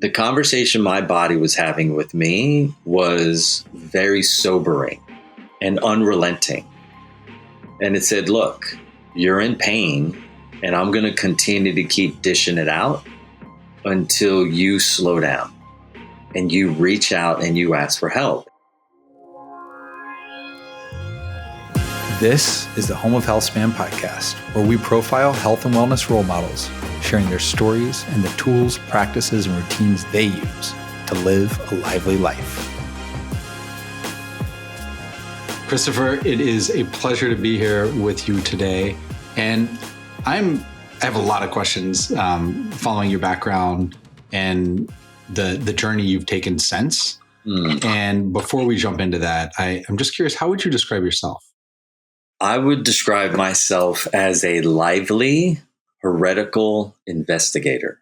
The conversation my body was having with me was very sobering and unrelenting. And it said, look, you're in pain, and I'm going to continue to keep dishing it out until you slow down and you reach out and you ask for help. This is the Home of Healthspan podcast, where we profile health and wellness role models, sharing their stories and the tools, practices, and routines they use to live a lively life. Christopher, it is a pleasure to be here with you today. And I have a lot of questions following your background and the journey you've taken since. And before we jump into that, I'm just curious, how would you describe yourself? I would describe myself as a lively, heretical investigator.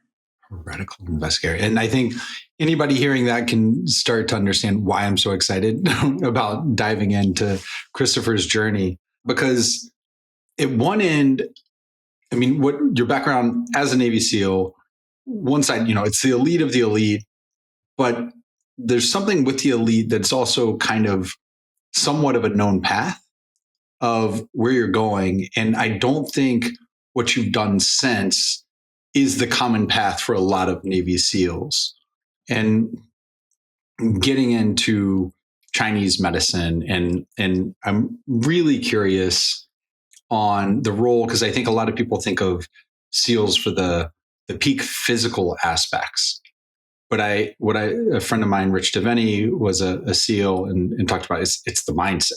Heretical investigator. And I think anybody hearing that can start to understand why I'm so excited about diving into Christopher's journey. Because at one end, I mean, what your background as a Navy SEAL, one side, it's the elite of the elite, but there's something with the elite that's also kind of somewhat of a known path of where you're going. And I don't think what you've done since is the common path for a lot of Navy SEALs. And getting into Chinese medicine, and I'm really curious on the role, because I think a lot of people think of SEALs for the peak physical aspects. But a friend of mine, Rich Devaney, was a SEAL and talked about it's the mindset.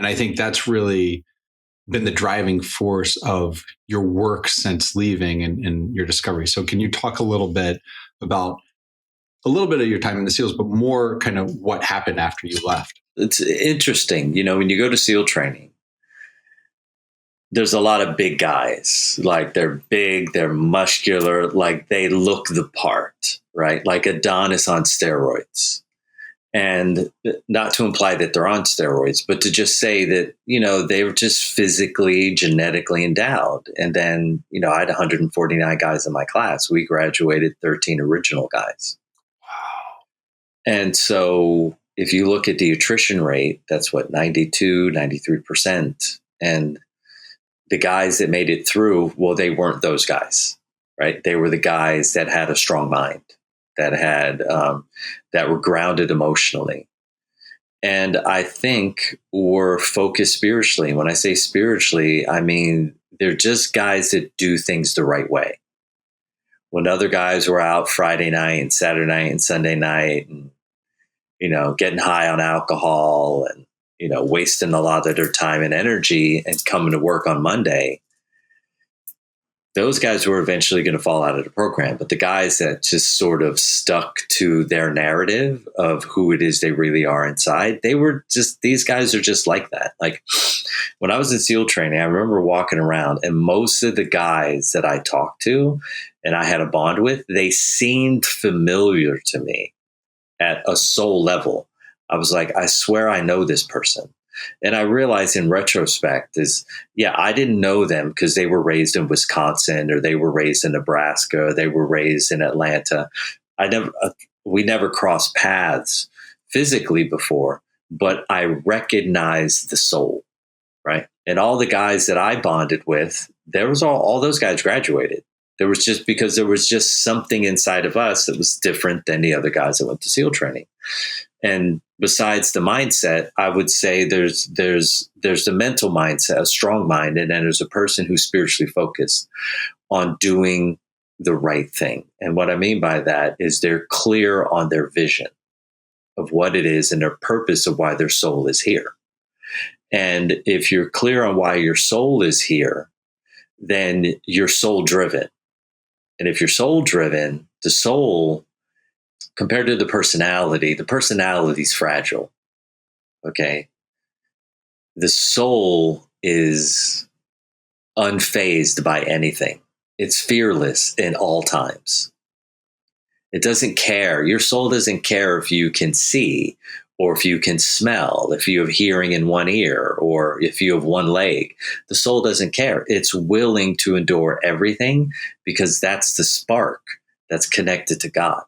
And I think that's really been the driving force of your work since leaving and your discovery. So can you talk a little bit about a little bit of your time in the SEALs, but more kind of what happened after you left? It's interesting. When you go to SEAL training, there's a lot of big guys. Like they're big, they're muscular, like they look the part, right? Like Adonis on steroids. And not to imply that they're on steroids, but to just say that, they were just physically, genetically endowed. And then, I had 149 guys in my class. We graduated 13 original guys. Wow. And so if you look at the attrition rate, that's 92, 93%. And the guys that made it through, well, they weren't those guys, right? They were the guys that had a strong mind, that had that were grounded emotionally, and I think were focused spiritually. When I say spiritually, I mean they're just guys that do things the right way. When other guys were out Friday night and Saturday night and Sunday night, and getting high on alcohol and wasting a lot of their time and energy and coming to work on Monday, those guys were eventually going to fall out of the program. But the guys that just sort of stuck to their narrative of who it is they really are inside, these guys are just like that. Like when I was in SEAL training, I remember walking around, and most of the guys that I talked to and I had a bond with, they seemed familiar to me at a soul level. I was like, I swear I know this person. And I realized in retrospect I didn't know them because they were raised in Wisconsin, or they were raised in Nebraska, or they were raised in Atlanta. We never crossed paths physically before, but I recognized the soul, right? And all the guys that I bonded with, there was all those guys graduated. There was just something inside of us that was different than the other guys that went to SEAL training. And besides the mindset, I would say there's the mental mindset, a strong mind, and then there's a person who's spiritually focused on doing the right thing. And what I mean by that is they're clear on their vision of what it is and their purpose of why their soul is here. And if you're clear on why your soul is here, then you're soul driven. And if you're soul driven, the soul, compared to the personality is fragile. Okay. The soul is unfazed by anything. It's fearless in all times. It doesn't care. Your soul doesn't care if you can see, or if you can smell, if you have hearing in one ear, or if you have one leg. The soul doesn't care. It's willing to endure everything because that's the spark that's connected to God.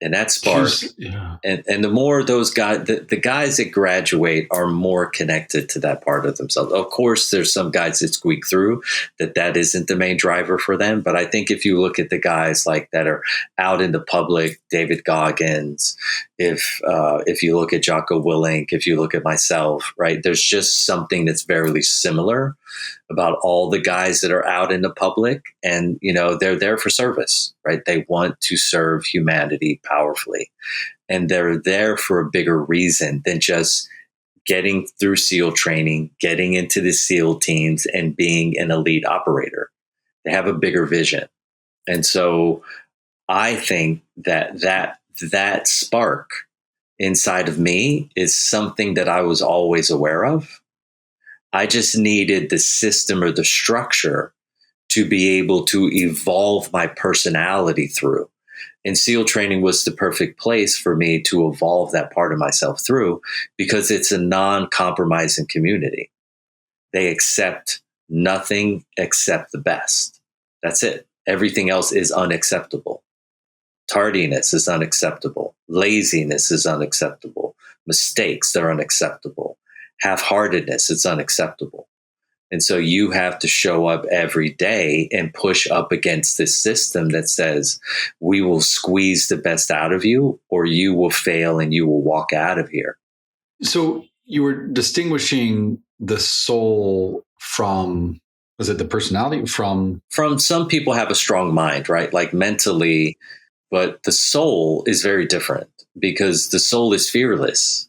And that spark, and the more those guys, the guys that graduate are more connected to that part of themselves. Of course, there's some guys that squeak through that isn't the main driver for them. But I think if you look at the guys like that are out in the public, David Goggins, if you look at Jocko Willink, if you look at myself, right, there's just something that's very similar about all the guys that are out in the public, and they're there for service, right? They want to serve humanity powerfully, and they're there for a bigger reason than just getting through SEAL training, getting into the SEAL teams, and being an elite operator. They have a bigger vision. And so I think that spark inside of me is something that I was always aware of. I just needed the system or the structure to be able to evolve my personality through. And SEAL training was the perfect place for me to evolve that part of myself through, because it's a non-compromising community. They accept nothing except the best. That's it. Everything else is unacceptable. Tardiness is unacceptable. Laziness is unacceptable. Mistakes, they're unacceptable. Half-heartedness, it's unacceptable. And so you have to show up every day and push up against this system that says, we will squeeze the best out of you, or you will fail and you will walk out of here. So you were distinguishing the soul from, was it the personality? From some people have a strong mind, right? Like mentally, but the soul is very different, because the soul is fearless.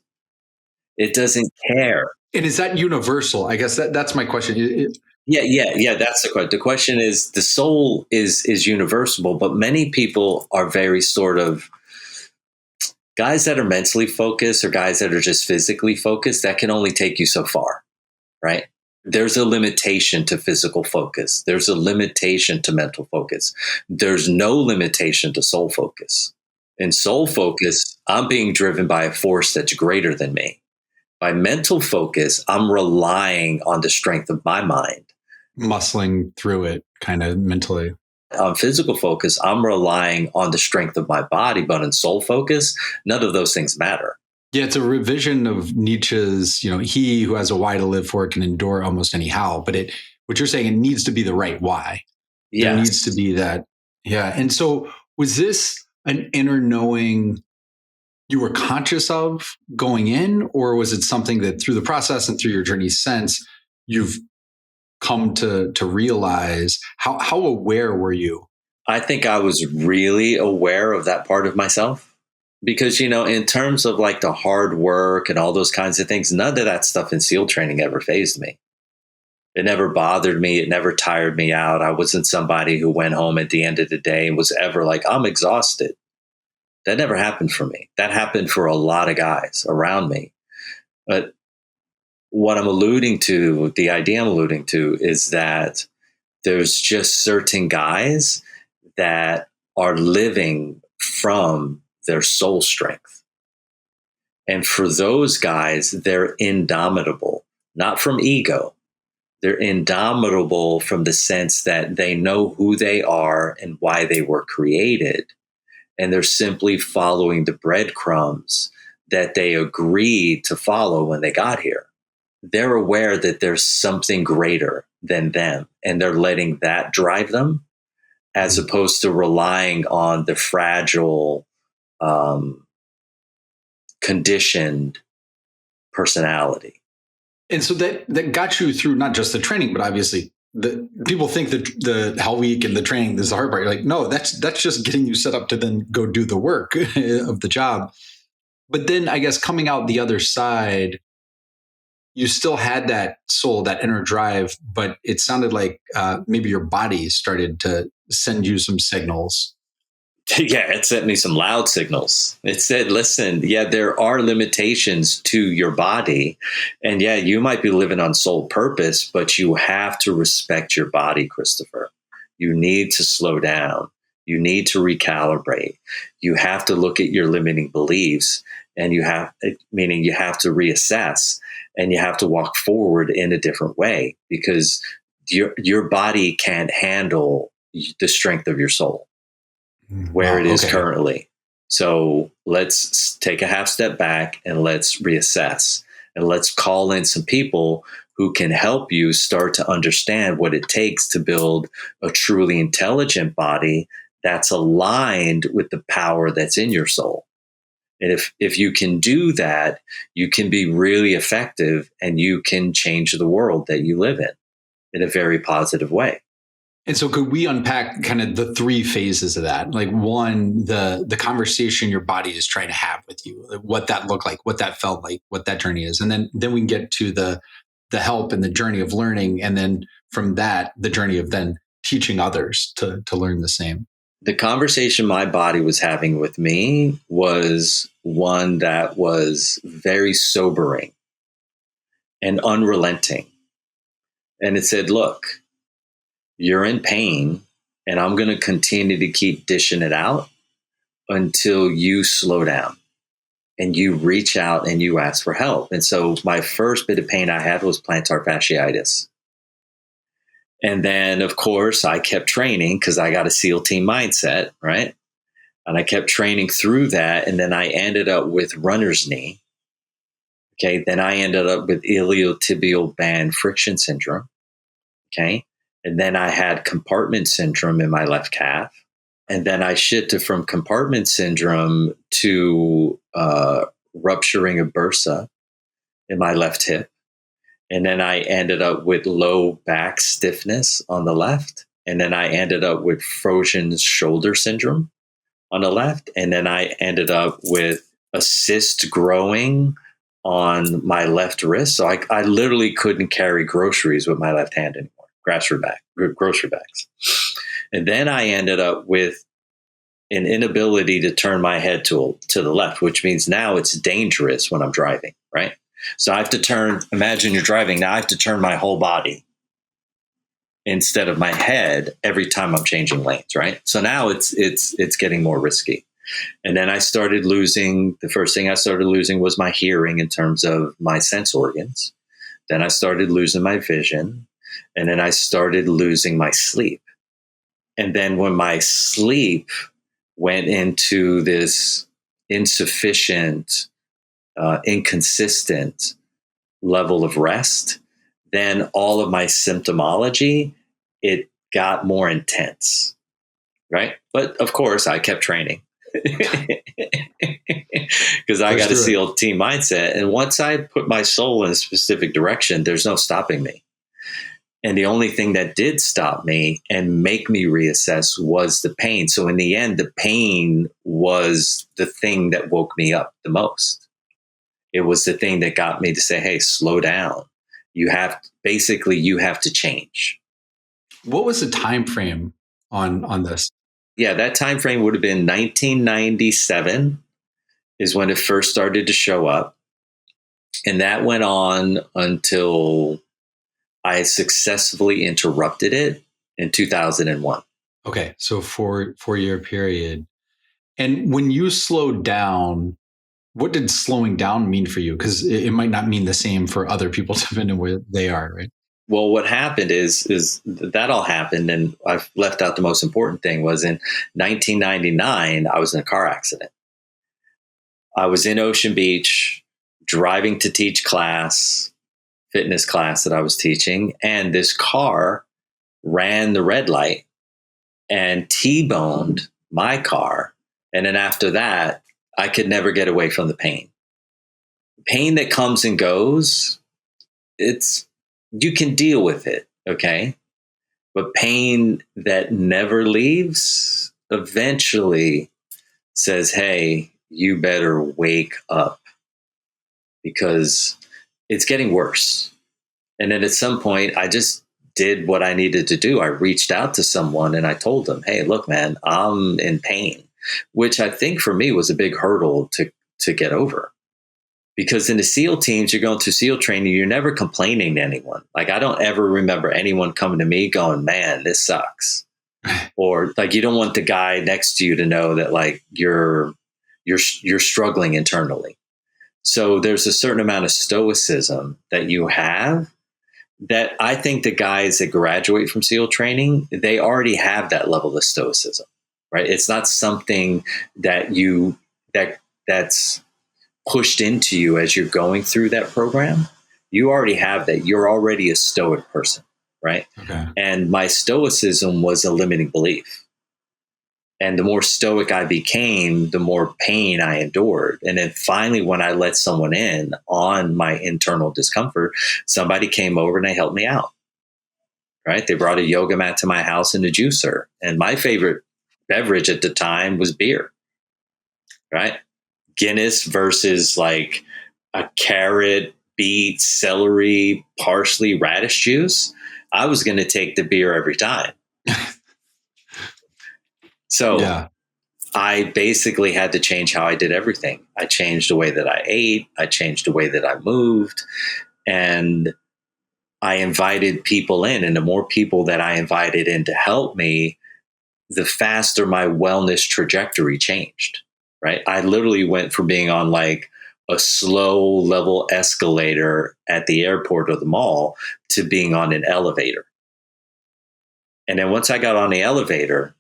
It doesn't care. And is that universal? I guess that's my question. Yeah. That's the question. The question is, the soul is universal, but many people are very sort of guys that are mentally focused, or guys that are just physically focused. That can only take you so far, right? There's a limitation to physical focus. There's a limitation to mental focus. There's no limitation to soul focus. In soul focus, I'm being driven by a force that's greater than me. By mental focus, I'm relying on the strength of my mind. Muscling through it kind of mentally. On physical focus, I'm relying on the strength of my body, but in soul focus, none of those things matter. Yeah, it's a revision of Nietzsche's, he who has a why to live for can endure almost any how. But what you're saying, it needs to be the right why. Yes. There needs to be that. Yeah. And so was this an inner knowing you were conscious of going in, or was it something that through the process and through your journey since you've come to realize? How aware were you? I think I was really aware of that part of myself, because, in terms of like the hard work and all those kinds of things, none of that stuff in SEAL training ever fazed me. It never bothered me. It never tired me out. I wasn't somebody who went home at the end of the day and was ever like, I'm exhausted. That never happened for me. That happened for a lot of guys around me. But what I'm alluding to, the idea I'm alluding to, is that there's just certain guys that are living from their soul strength. And for those guys, they're indomitable, not from ego. They're indomitable from the sense that they know who they are and why they were created. And they're simply following the breadcrumbs that they agreed to follow when they got here. They're aware that there's something greater than them, and they're letting that drive them, as opposed to relying on the fragile, conditioned personality. And so that got you through not just the training, but obviously the people think that the Hell Week and the training is the hard part. You're like, no, that's just getting you set up to then go do the work of the job. But then I guess coming out the other side, you still had that soul, that inner drive, but it sounded like maybe your body started to send you some signals. Yeah, it sent me some loud signals. It said, listen, yeah, there are limitations to your body. And yeah, you might be living on soul purpose, but you have to respect your body, Christopher. You need to slow down. You need to recalibrate. You have to look at your limiting beliefs, and you have to reassess, and you have to walk forward in a different way, because your body can't handle the strength of your soul where it is currently. So let's take a half step back and let's reassess, and let's call in some people who can help you start to understand what it takes to build a truly intelligent body that's aligned with the power that's in your soul. And if you can do that, you can be really effective, and you can change the world that you live in a very positive way. And so could we unpack kind of the three phases of that? Like, one, the conversation your body is trying to have with you, like what that looked like, what that felt like, what that journey is. And then we can get to the help and the journey of learning. And then from that, the journey of then teaching others to learn the same. The conversation my body was having with me was one that was very sobering and unrelenting. And it said, look, you're in pain, and I'm going to continue to keep dishing it out until you slow down and you reach out and you ask for help. And so my first bit of pain I had was plantar fasciitis. And then, of course, I kept training because I got a SEAL team mindset, right? And I kept training through that. And then I ended up with runner's knee. Okay. Then I ended up with iliotibial band friction syndrome. Okay. And then I had compartment syndrome in my left calf. And then I shifted from compartment syndrome to rupturing a bursa in my left hip. And then I ended up with low back stiffness on the left. And then I ended up with frozen shoulder syndrome on the left. And then I ended up with a cyst growing on my left wrist. So I literally couldn't carry groceries with my left hand anymore, grocery bags. And then I ended up with an inability to turn my head to the left, which means now it's dangerous when I'm driving, right? So I have to turn, imagine you're driving. Now I have to turn my whole body instead of my head every time I'm changing lanes, right? So now it's getting more risky. And then I started losing, the first thing I started losing was my hearing in terms of my sense organs. Then I started losing my vision. And then I started losing my sleep. And then when my sleep went into this insufficient, inconsistent level of rest, then all of my symptomology, it got more intense, right? But of course, I kept training because I got a SEAL team mindset. And once I put my soul in a specific direction, there's no stopping me. And the only thing that did stop me and make me reassess was the pain. So in the end, the pain was the thing that woke me up the most. It was the thing that got me to say, hey, slow down. You have to change. What was the time frame on this? Yeah, that time frame would have been 1997 is when it first started to show up. And that went on until I successfully interrupted it in 2001. Okay, so 4-year period. And when you slowed down, what did slowing down mean for you? Because it might not mean the same for other people depending on where they are, right? Well, what happened is that all happened, and I've left out the most important thing was in 1999, I was in a car accident. I was in Ocean Beach driving to teach fitness class that I was teaching, and this car ran the red light and T-boned my car. And then after that, I could never get away from the pain. Pain that comes and goes, you can deal with it, okay? But pain that never leaves eventually says, hey, you better wake up because it's getting worse. And then at some point, I just did what I needed to do. I reached out to someone and I told them, hey, look, man, I'm in pain, which I think for me was a big hurdle to get over. Because in the SEAL teams, you're going through SEAL training, you're never complaining to anyone. Like, I don't ever remember anyone coming to me going, man, this sucks. Or like, you don't want the guy next to you to know that like you're struggling internally. So there's a certain amount of stoicism that you have that I think the guys that graduate from SEAL training, they already have that level of stoicism. right? It's not something that that's pushed into you as you're going through that program. You already have that. You're already a stoic person, right? Okay. And my stoicism was a limiting belief. And the more stoic I became, the more pain I endured. And then finally, when I let someone in on my internal discomfort, somebody came over and they helped me out, right? They brought a yoga mat to my house and a juicer. And my favorite beverage at the time was beer, right? Guinness versus like a carrot, beet, celery, parsley, radish juice. I was going to take the beer every time. So Yeah. I basically had to change how I did everything. I changed the way that I ate. I changed the way that I moved. And I invited people in. And the more people that I invited in to help me, the faster my wellness trajectory changed, right? I literally went from being on like a slow level escalator at the airport or the mall to being on an elevator. And then once I got on the elevator,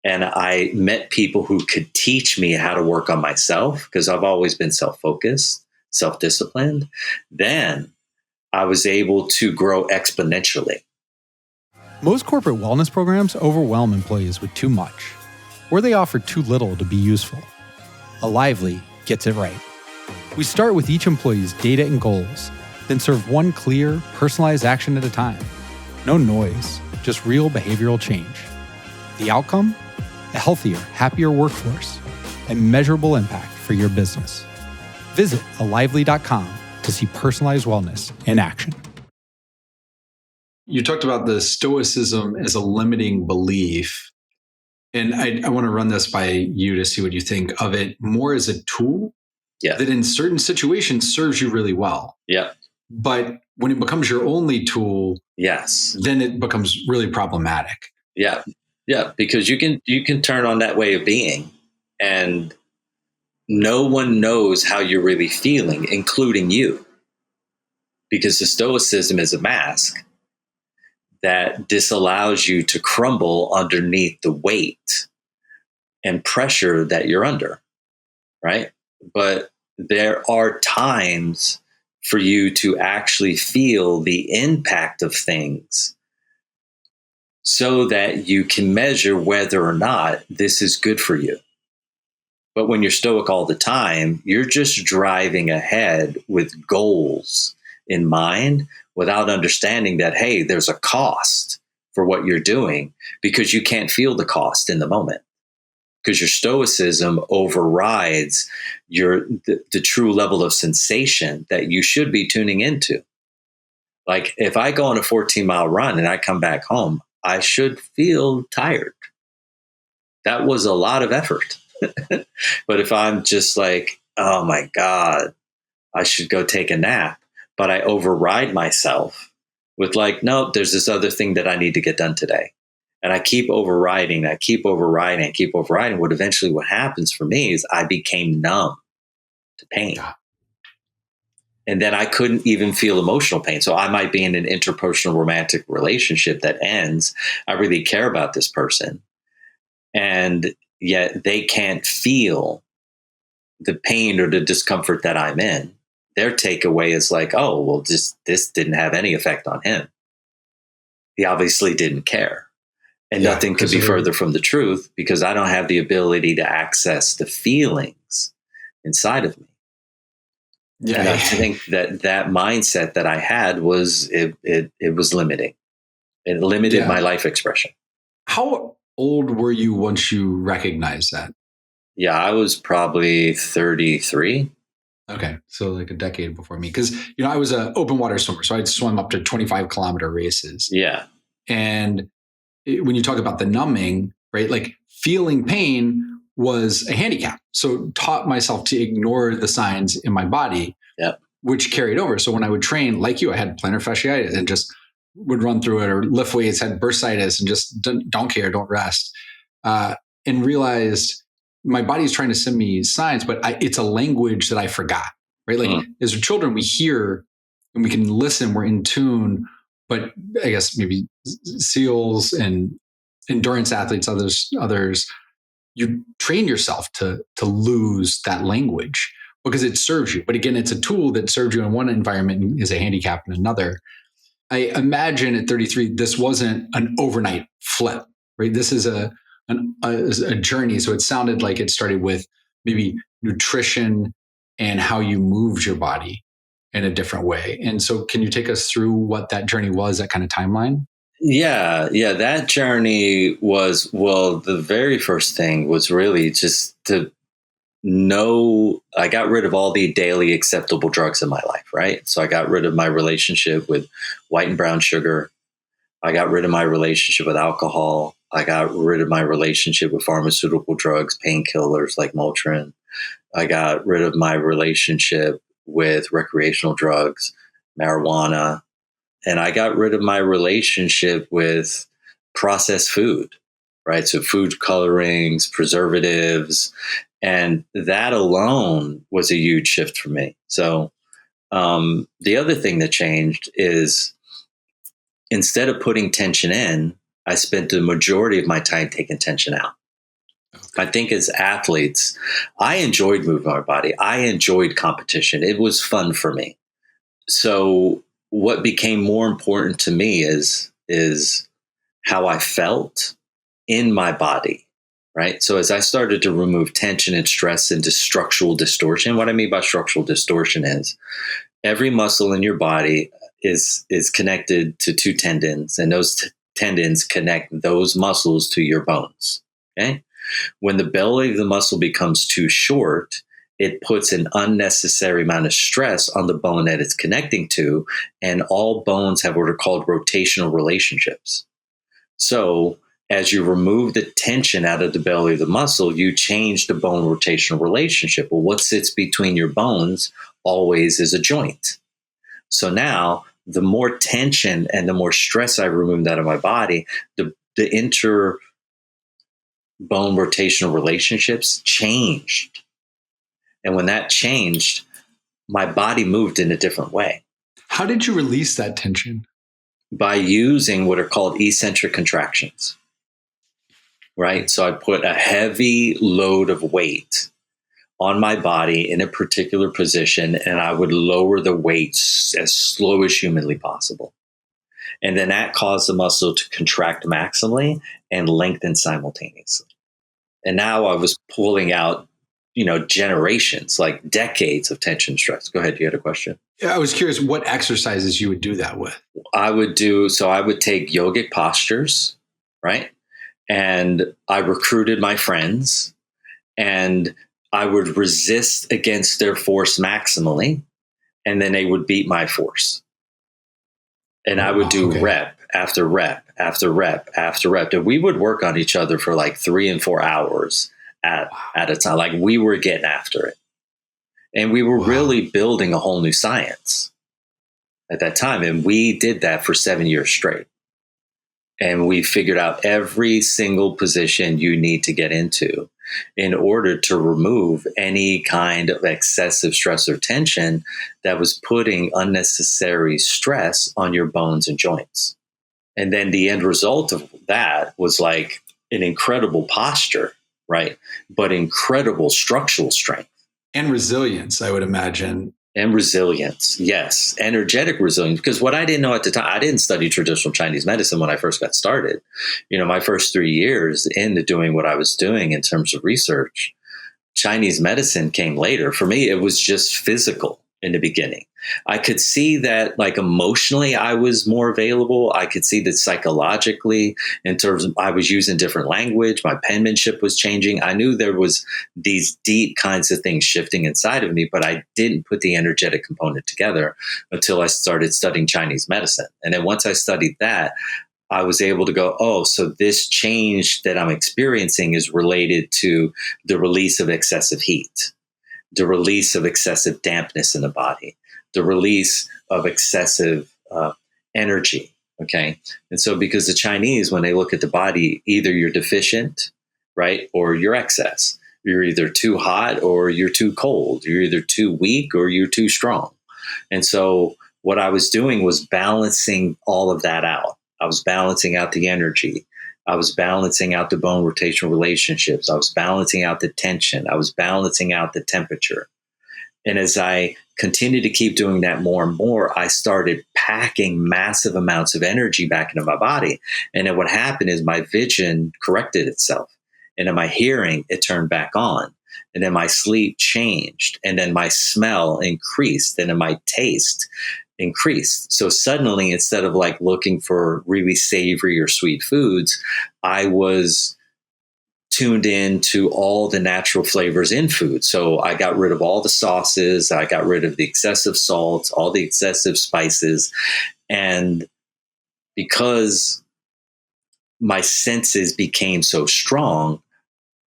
and I met people who could teach me how to work on myself, because I've always been self-focused, self-disciplined, then I was able to grow exponentially. Most corporate wellness programs overwhelm employees with too much, or they offer too little to be useful. A Lively gets it right. We start with each employee's data and goals, then serve one clear, personalized action at a time. No noise, just real behavioral change. The outcome? A healthier, happier workforce, and measurable impact for your business. Visit alively.com to see personalized wellness in action. You talked about the stoicism as a limiting belief. And I want to run this by you to see what you think of it more as a tool that in certain situations serves you really well. Yeah. But when it becomes your only tool, then it becomes really problematic. Yeah. Yeah, because you can turn on that way of being and no one knows how you're really feeling, including you. Because the stoicism is a mask that disallows you to crumble underneath the weight and pressure that you're under, right? But there are times for you to actually feel the impact of things so that you can measure whether or not this is good for you. But when you're stoic all the time, you're just driving ahead with goals in mind without understanding that, hey, there's a cost for what you're doing, because you can't feel the cost in the moment, because your stoicism overrides the true level of sensation that you should be tuning into. Like if I go on a 14-mile run and I come back home, I should feel tired. That was a lot of effort. But if I'm just like, oh my God, I should go take a nap, but I override myself with like, nope, there's this other thing that I need to get done today. And I keep overriding, I keep overriding, I keep overriding. What happens for me is I became numb to pain. And then I couldn't even feel emotional pain. So I might be in an interpersonal romantic relationship that ends. I really care about this person. And yet they can't feel the pain or the discomfort that I'm in. Their takeaway is like, oh, well, this didn't have any effect on him. He obviously didn't care. And nothing could be further from the truth, because I don't have the ability to access the feelings inside of me. Yeah. And I think that mindset that I had was, it was limiting. It limited my life expression. How old were you once you recognized that? Yeah, I was probably 33. Okay. So like a decade before me. Because, I was an open water swimmer. So I'd swim up to 25-kilometer races. Yeah. And when you talk about the numbing, right? Like feeling pain was a handicap. So taught myself to ignore the signs in my body, which carried over. So when I would train, like you, I had plantar fasciitis and just would run through it, or lift weights, had bursitis, and just don't care, don't rest. And realized my body's trying to send me signs, but it's a language that I forgot, right? Like as children, we hear and we can listen, we're in tune, but I guess maybe SEALs and endurance athletes, others you train yourself to lose that language because it serves you. But again, it's a tool that serves you in one environment and is a handicap in another. I imagine at 33, this wasn't an overnight flip, right? This is a journey. So it sounded like it started with maybe nutrition and how you moved your body in a different way. And so can you take us through what that journey was, that kind of timeline? Yeah. That journey was, well, the very first thing was really just to know I got rid of all the daily acceptable drugs in my life, right? So I got rid of my relationship with white and brown sugar. I got rid of my relationship with alcohol. I got rid of my relationship with pharmaceutical drugs, painkillers like Motrin. I got rid of my relationship with recreational drugs, marijuana. And I got rid of my relationship with processed food, right? So food colorings, preservatives, and that alone was a huge shift for me. So the other thing that changed is instead of putting tension in, I spent the majority of my time taking tension out. I think as athletes, I enjoyed moving my body. I enjoyed competition. It was fun for me. So what became more important to me is how I felt in my body, right? So as I started to remove tension and stress into structural distortion, what I mean by structural distortion is every muscle in your body is connected to two tendons, and those tendons connect those muscles to your bones, okay? When the belly of the muscle becomes too short, it puts an unnecessary amount of stress on the bone that it's connecting to, and all bones have what are called rotational relationships. So as you remove the tension out of the belly of the muscle, you change the bone rotational relationship. Well, what sits between your bones always is a joint. So now the more tension and the more stress I removed out of my body, the inter bone rotational relationships changed. And when that changed, my body moved in a different way. How did you release that tension? By using what are called eccentric contractions, right? So I put a heavy load of weight on my body in a particular position, and I would lower the weight as slow as humanly possible. And then that caused the muscle to contract maximally and lengthen simultaneously. And now I was pulling out, generations, like decades of tension stress. Go ahead. You had a question. Yeah, I was curious what exercises you would do that with. I would take yogic postures, right? And I recruited my friends, and I would resist against their force maximally, and then they would beat my force. And I would do rep after rep after rep after rep. And we would work on each other for like 3 and 4 hours at a time. Like we were getting after it. And we were really building a whole new science at that time. And we did that for 7 years straight. And we figured out every single position you need to get into in order to remove any kind of excessive stress or tension that was putting unnecessary stress on your bones and joints. And then the end result of that was like an incredible posture, right? But incredible structural strength. And resilience, I would imagine. And resilience, yes. Energetic resilience. Because what I didn't know at the time, I didn't study traditional Chinese medicine when I first got started. My first 3 years into doing what I was doing in terms of research, Chinese medicine came later. For me, it was just physical in the beginning. I could see that like emotionally I was more available. I could see that psychologically in terms of I was using different language. My penmanship was changing. I knew there was these deep kinds of things shifting inside of me, but I didn't put the energetic component together until I started studying Chinese medicine. And then once I studied that, I was able to go, oh, so this change that I'm experiencing is related to the release of excessive heat, the release of excessive dampness in the body, the release of excessive energy. Okay. And so because the Chinese, when they look at the body, either you're deficient, right? Or you're excess. You're either too hot or you're too cold. You're either too weak or you're too strong. And so what I was doing was balancing all of that out. I was balancing out the energy, I was balancing out the bone rotational relationships. I was balancing out the tension. I was balancing out the temperature. And as I continued to keep doing that more and more, I started packing massive amounts of energy back into my body. And then what happened is my vision corrected itself. And then my hearing, it turned back on. And then my sleep changed. And then my smell increased. And then my taste increased. So suddenly, instead of like looking for really savory or sweet foods, I was tuned in to all the natural flavors in food. So I got rid of all the sauces. I got rid of the excessive salts, all the excessive spices. And because my senses became so strong,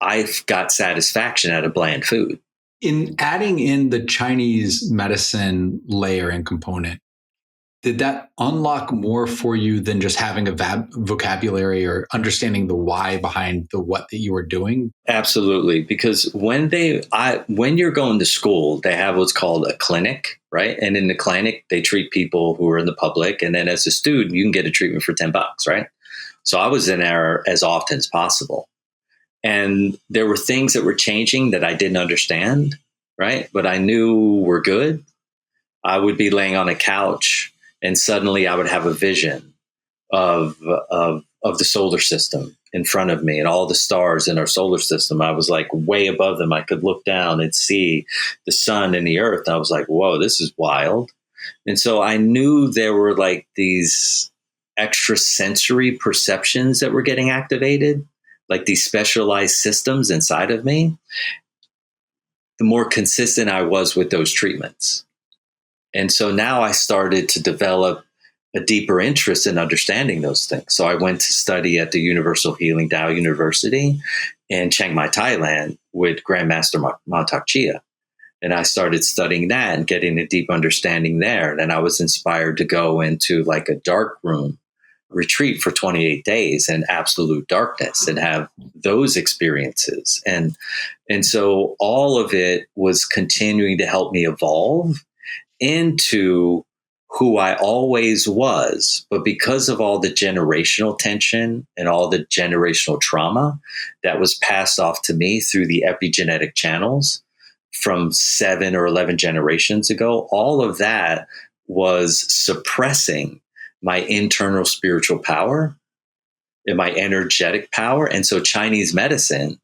I got satisfaction out of bland food. In adding in the Chinese medicine layer and component, did that unlock more for you than just having a vocabulary or understanding the why behind the what that you were doing? Absolutely. Because when you're going to school, they have what's called a clinic, right? And in the clinic, they treat people who are in the public. And then as a student, you can get a treatment for $10, right? So I was in there as often as possible. And there were things that were changing that I didn't understand, right? But I knew were good. I would be laying on a couch and suddenly I would have a vision of the solar system in front of me and all the stars in our solar system. I was like way above them. I could look down and see the sun and the earth. I was like, whoa, this is wild. And so I knew there were like these extrasensory perceptions that were getting activated, like these specialized systems inside of me. The more consistent I was with those treatments. And so now I started to develop a deeper interest in understanding those things. So I went to study at the Universal Healing Tao University in Chiang Mai, Thailand, with Grandmaster Montauk Chia. And I started studying that and getting a deep understanding there. And then I was inspired to go into like a dark room retreat for 28 days in absolute darkness and have those experiences. And so all of it was continuing to help me evolve into who I always was. But because of all the generational tension and all the generational trauma that was passed off to me through the epigenetic channels from 7 or 11 generations ago, all of that was suppressing my internal spiritual power and my energetic power. And so Chinese medicine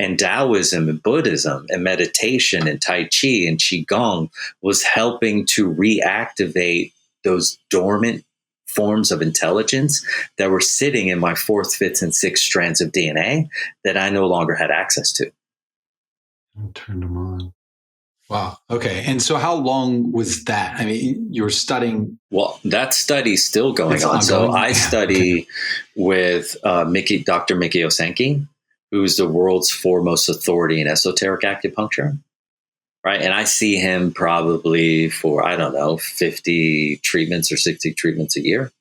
and Taoism and Buddhism and meditation and Tai Chi and Qigong was helping to reactivate those dormant forms of intelligence that were sitting in my 4th, 5th, and 6th strands of DNA that I no longer had access to. Turned them on. Wow. Okay. And so how long was that? I mean, you were studying. Well, that study's still going on. Ongoing. So I study with Dr. Mikio Senki, who's the world's foremost authority in esoteric acupuncture, right? And I see him probably for, 50 treatments or 60 treatments a year,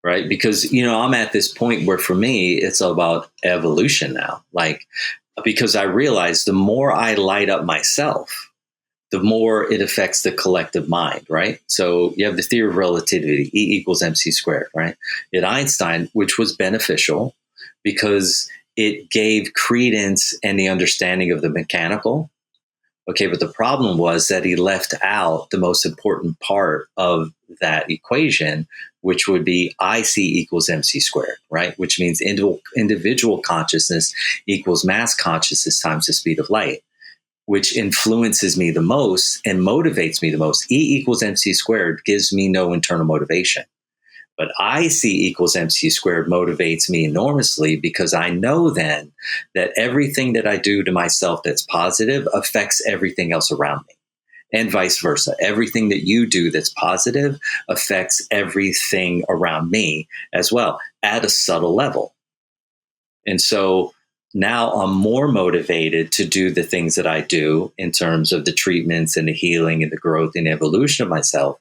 right? Because, I'm at this point where for me, it's about evolution now. Like, because I realize the more I light up myself, the more it affects the collective mind, right? So you have the theory of relativity, E equals MC squared, right? At Einstein, which was beneficial because it gave credence and the understanding of the mechanical. Okay, but the problem was that he left out the most important part of that equation, which would be IC equals MC squared, right? Which means individual consciousness equals mass consciousness times the speed of light, which influences me the most and motivates me the most. E equals MC squared gives me no internal motivation. But IC equals MC squared motivates me enormously because I know then that everything that I do to myself that's positive affects everything else around me. And vice versa. Everything that you do that's positive affects everything around me as well at a subtle level. And so now I'm more motivated to do the things that I do in terms of the treatments and the healing and the growth and evolution of myself,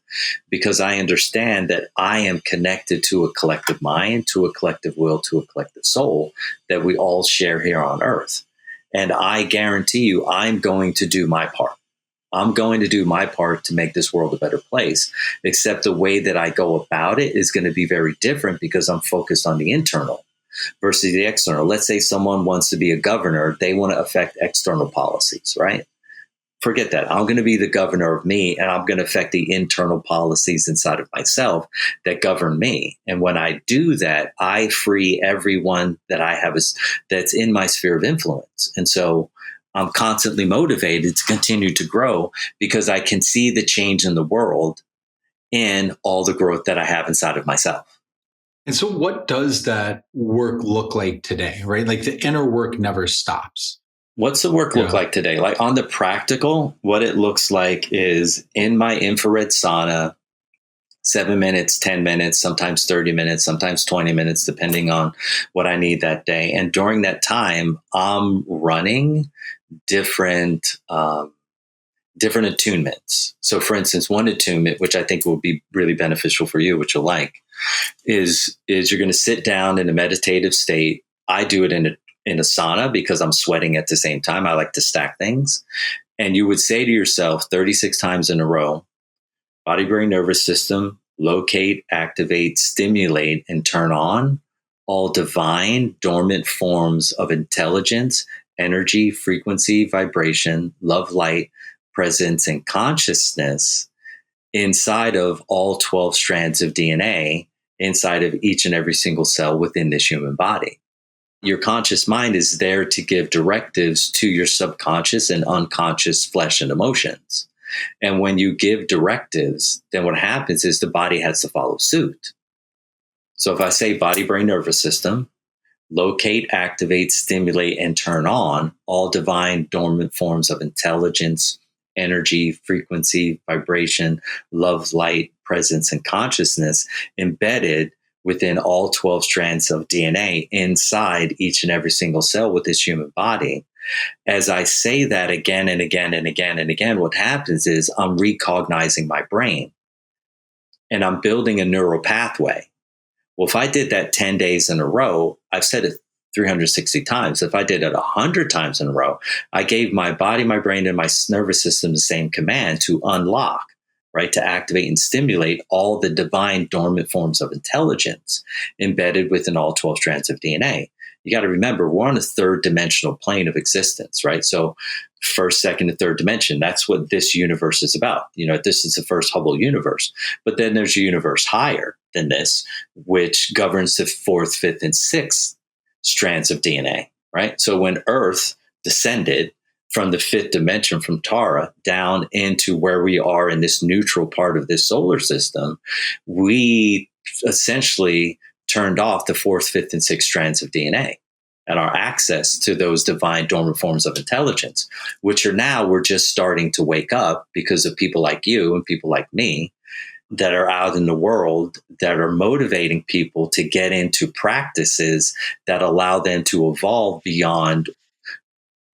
because I understand that I am connected to a collective mind, to a collective will, to a collective soul that we all share here on earth. And I guarantee you, I'm going to do my part. I'm going to do my part to make this world a better place, except the way that I go about it is going to be very different because I'm focused on the internal. versus the external. Let's say someone wants to be a governor. They want to affect external policies, right? Forget that. I'm going to be the governor of me, and I'm going to affect the internal policies inside of myself that govern me. And when I do that, I free everyone that I have that's in my sphere of influence. And so I'm constantly motivated to continue to grow because I can see the change in the world in all the growth that I have inside of myself. And so what does that work look like today, right? Like the inner work never stops. What's the work look like today? Like on the practical, what it looks like is in my infrared sauna, 7 minutes, 10 minutes, sometimes 30 minutes, sometimes 20 minutes, depending on what I need that day. And during that time, I'm running different attunements. So for instance, one attunement, which I think will be really beneficial for you, which you'll like, is you're going to sit down in a meditative state. I do it in a sauna because I'm sweating at the same time. I like to stack things. And you would say to yourself 36 times in a row, body, brain, nervous system, locate, activate, stimulate, and turn on all divine, dormant forms of intelligence, energy, frequency, vibration, love, light, presence, and consciousness inside of all 12 strands of DNA inside of each and every single cell within this human body. Your conscious mind is there to give directives to your subconscious and unconscious flesh and emotions. And when you give directives, then what happens is the body has to follow suit. So if I say body, brain, nervous system, locate, activate, stimulate, and turn on all divine dormant forms of intelligence, energy, frequency, vibration, love, light, presence, and consciousness embedded within all 12 strands of DNA inside each and every single cell with this human body. As I say that again and again and again and again, what happens is I'm recognizing my brain and I'm building a neural pathway. Well, if I did that 10 days in a row, I've said it 360 times. If I did it 100 times in a row, I gave my body, my brain, and my nervous system the same command to unlock, right? To activate and stimulate all the divine dormant forms of intelligence embedded within all 12 strands of DNA. You got to remember, we're on a third dimensional plane of existence, right? So first, second, and third dimension, that's what this universe is about. You know, this is the first Hubble universe. But then there's a universe higher than this, which governs the fourth, fifth, and sixth strands of DNA, right? So when Earth descended from the fifth dimension, from Tara, down into where we are in this neutral part of this solar system, we essentially turned off the fourth, fifth, and sixth strands of DNA and our access to those divine dormant forms of intelligence, which are now we're just starting to wake up because of people like you and people like me that are out in the world that are motivating people to get into practices that allow them to evolve beyond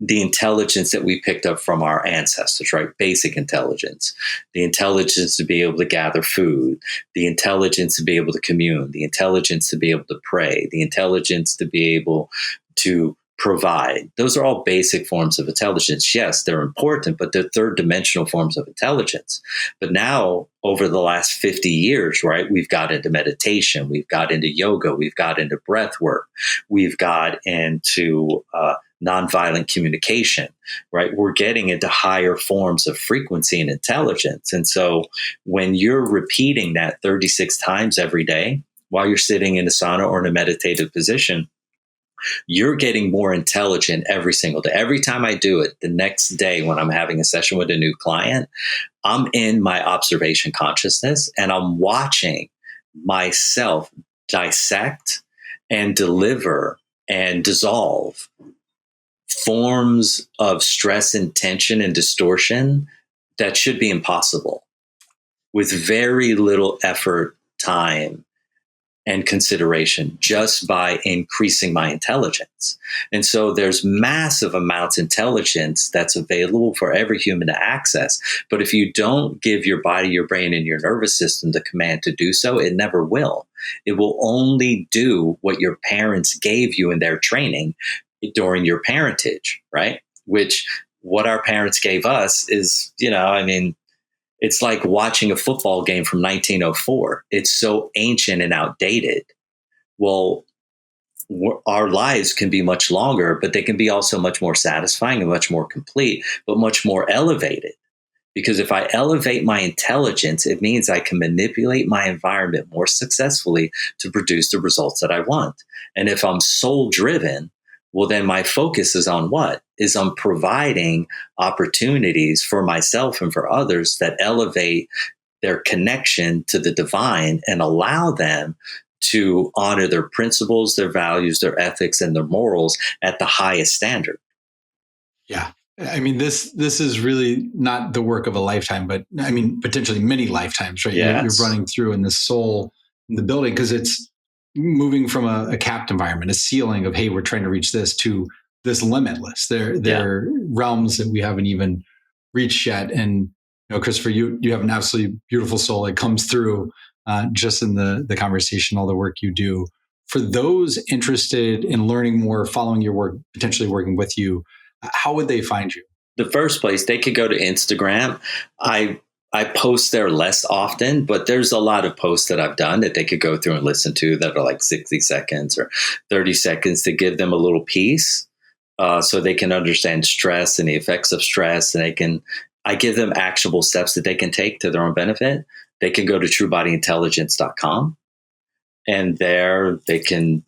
the intelligence that we picked up from our ancestors, right? Basic intelligence, the intelligence to be able to gather food, the intelligence to be able to commune, the intelligence to be able to pray, the intelligence to be able to provide. Those are all basic forms of intelligence. Yes, they're important, but they're third dimensional forms of intelligence. But now, over the last 50 years, right, we've got into meditation, we've got into yoga, we've got into breath work, we've got into nonviolent communication, right? We're getting into higher forms of frequency and intelligence. And so when you're repeating that 36 times every day while you're sitting in a sauna or in a meditative position, you're getting more intelligent every single day. Every time I do it, the next day when I'm having a session with a new client, I'm in my observation consciousness and I'm watching myself dissect and deliver and dissolve forms of stress and tension and distortion that should be impossible with very little effort, time, and consideration just by increasing my intelligence. And so there's massive amounts of intelligence that's available for every human to access. But if you don't give your body, your brain, and your nervous system the command to do so, it never will. It will only do what your parents gave you in their training during your parentage, right? Which what our parents gave us is, it's like watching a football game from 1904. It's so ancient and outdated. Well, our lives can be much longer, but they can be also much more satisfying and much more complete, but much more elevated. Because if I elevate my intelligence, it means I can manipulate my environment more successfully to produce the results that I want. And if I'm soul driven, well, then my focus is on what? Is on providing opportunities for myself and for others that elevate their connection to the divine and allow them to honor their principles, their values, their ethics, and their morals at the highest standard. Yeah. I mean, this is really not the work of a lifetime, but I mean, potentially many lifetimes, right? Yes. You're running through in the soul in the building, because it's moving from a capped environment, a ceiling of, hey, we're trying to reach this, to this limitless. There are realms that we haven't even reached yet. And Christopher, you have an absolutely beautiful soul. It comes through just in the conversation, all the work you do. For those interested in learning more, following your work, potentially working with you, how would they find you? The first place, they could go to Instagram. I post there less often, but there's a lot of posts that I've done that they could go through and listen to that are like 60 seconds or 30 seconds to give them a little piece so they can understand stress and the effects of stress. And I give them actionable steps that they can take to their own benefit. They can go to truebodyintelligence.com, and there they can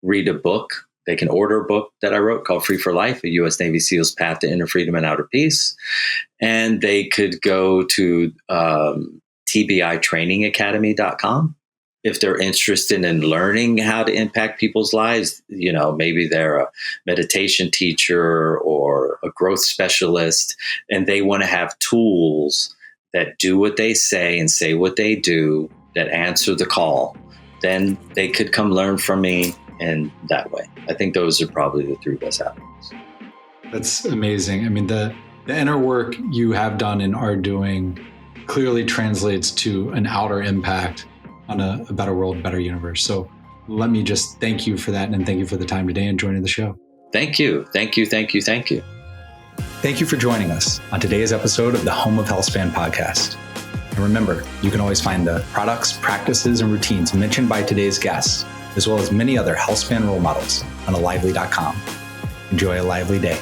read a book. They can order a book that I wrote called Free for Life, a U.S. Navy SEAL's Path to Inner Freedom and Outer Peace. And they could go to tbitrainingacademy.com. If they're interested in learning how to impact people's lives, maybe they're a meditation teacher or a growth specialist, and they want to have tools that do what they say and say what they do, that answer the call, then they could come learn from me in that way. I think those are probably the three best avenues. That's amazing. I mean, the inner work you have done and are doing clearly translates to an outer impact on a better world, better universe. So let me just thank you for that, and thank you for the time today and joining the show. Thank you. Thank you. Thank you. Thank you. Thank you for joining us on today's episode of the Home of Healthspan podcast. And remember, you can always find the products, practices, and routines mentioned by today's guests, as well as many other Healthspan role models on alively.com. Enjoy a lively day.